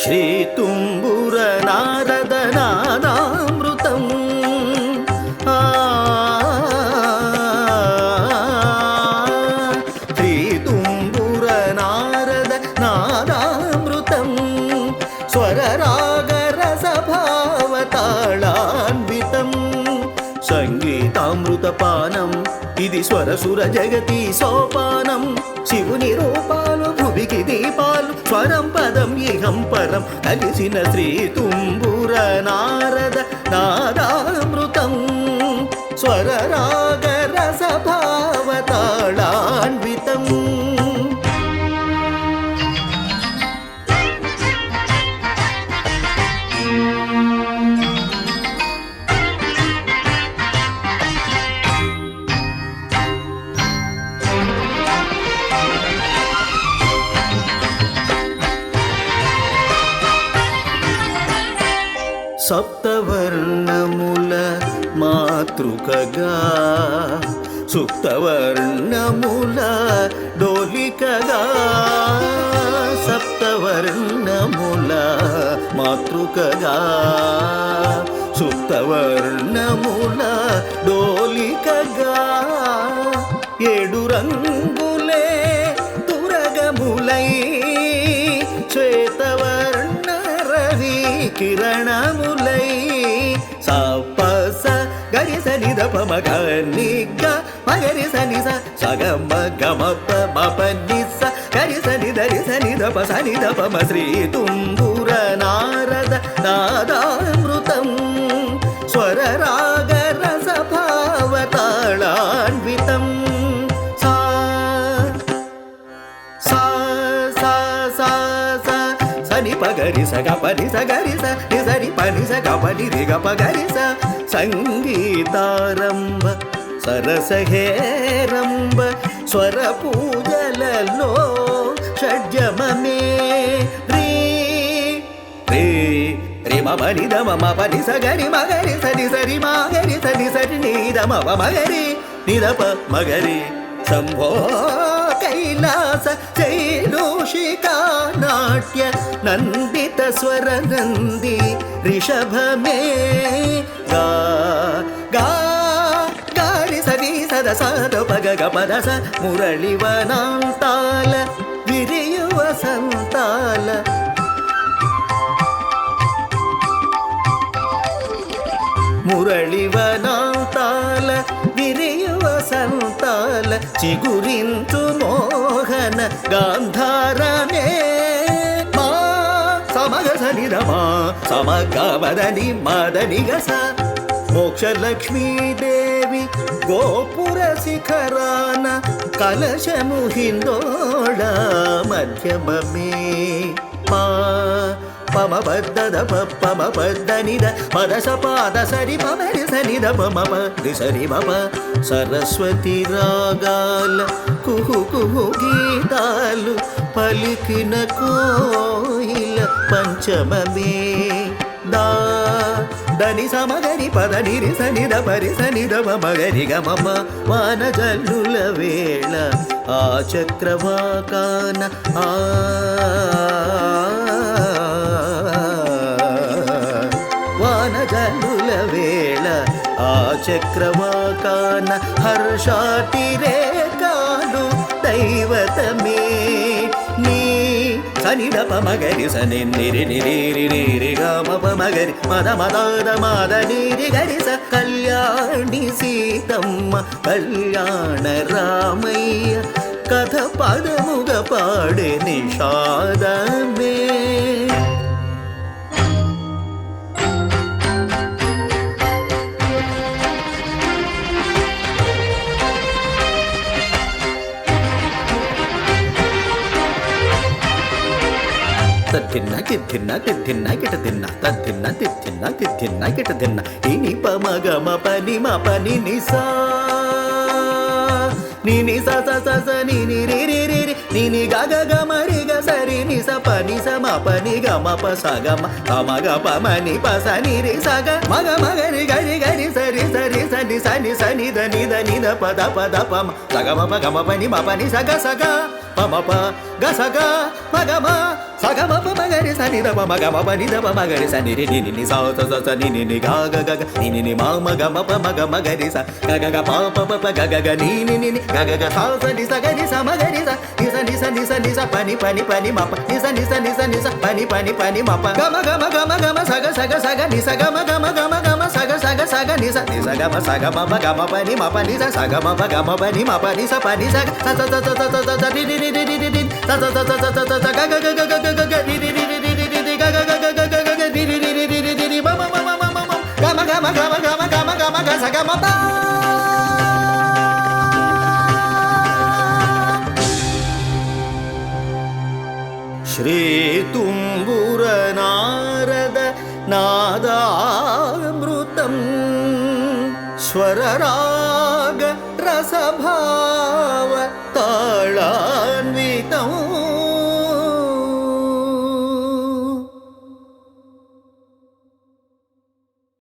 ಶ್ರೀ ತುಂಬುರ ನಾರದ ನಾದಾಮೃತಂ ಶ್ರೀ ತುಂಬುರ ನಾರದ ನಾದಾಮೃತಂ ಸ್ವರರಾಗ రసభావతాళాన్వితం సంగీతామృతపానం ఇది స్వరసుర జగతి సోపానం శివుని రూపాలు భువికి దీపాలు స్వరం పదం ఇహం పరం కలిసిన శ్రీ తుంబుర నారద నాదామృతం స్వరరాగ రసభావతాళాన్వితం సప్తవర్ణముల మాతృకగా సుప్తవర్ణముల డోలికగా సప్తవర్ణముల మాతృకగా సుప్తవర్ణముల డోలికగా ఏడు రంగులే తురగములై శ్వేతవర్ణ రవి కిరణములై సపస గరి సని దప మగ నిగ మగరి సని సగమ గమ మప నిస గరి సని దరి సని దప సని దప మ శ్రీ తుంబుర నారద నాదామృతం స్వర రాగ రస భావతాళాన్వితం సా సా సా సా సా సని పగరి స గపని స గరి స ని సరి పని స గపని రి గప గరి స సంగీతారంభ సరసహేరంభ స్వర పూజలలో షడ్జమమే రీ రే రే మని ద మమ పని స గరి మగరి సని సరి మగరి సని సరి ని ద మమ మగరి ని ద ప మగరి శంభో కైలాస చైలోషికా నాట్య నందిత స్వర నంది రిషభమే గా గా గారి సరి సద సద పగ గ పద స మురళివనాంతాల విరియువ సంతాల మురళివనాంతాల విరియువ సంతాల చిగురించు మోహన గాంధారమే మా సమగ సని రమా సమగవదని మదని గస మోక్షలక్ష్మీదేవి గోపుర శిఖరాన కలశము హిందోళ మధ్యమమే మా పమ పద్దద పమ పద్దనిద పదస పాద సరి పమరి సనిద పమ పది సరి మప సరస్వతి రాగాల కుహు కుహు గీతాలు పలికిన కోయిల పంచమమే దా దని సమగరి పద నిరి సనిద పరి సనిద మగరి గమమ వాన జల్లుల వేళ ఆ చక్రవాకాన ఆ వానజల్లుల వేళ ఆ చక్రవాకాన హర్షాతిరేకాలు దైవతమే నీ సనిద పమగరి సని నిరి నిరి నిరి గమ పమగరి మద మదాద మాద నిరి గరి స కళ్యాణి సీతమ్మ కళ్యాణ రామయ్య కథ పదముగ పాడే నిషాదమే తిన్న తిన్న తిన్న కిట తిన్న తిన్న తిన్న తిన్న కిట తిన్న ఇని పమగ మపని మపని నిసా నిని స స స స నిని రి రి రి రి నిని గ గ గ మరి గ సరి ని స పని స మ పని గ మ ప స గ మ పమ గ ప మ ని ప స ని రి స గ మ గ మ గ రి గ రి గ రి సరి సరి స ని స ని స ని ద ని ద ని ద ప ద ప ద ప మ స గ మ ప గ మ ప ని మ ప ని స గ ప మ ప గ స గ మ గ మ స సగమ మగరి సని దమ మగ మ పని దమ మగరి సని రి ని ని సా స స స ని ని ని గా గ గ గ ని ని ని మా మగ మ ప మగ మగరి స గ గ గ ప ప ప ప గ గ గ ని ని ని ని గ గ గ సా స ని స గ ని స మగరి స ని స ని స ని స ని స పని పని పని మ ప ని స ని స ని స ని స పని పని పని మ ప గ మ గ మ గ మ గ మ స గ స గ స గ ని స గ మ గ మ గ మ గ మ స గ స గ స గ ని స గ మ స గ మ మ గ మ ప ని మ ప ని స స గ మ ప గ మ ప ని మ ప ని స ప ని స గ స స స స స స స ని ని ని ని ని ని స స స స స స స గ గ గ గ గ గ గ ని ని ని ని ని ని ని గ గ గ గ గ గ గ ని ని ని ని ని ని ని మ మ మ మ మ మ గ మ గ మ గ మ గ మ గ మ గ మ గ స గ మ ప శ్రీ తుంబుర నారద నాదామృతం స్వరరాగ రసభావ తా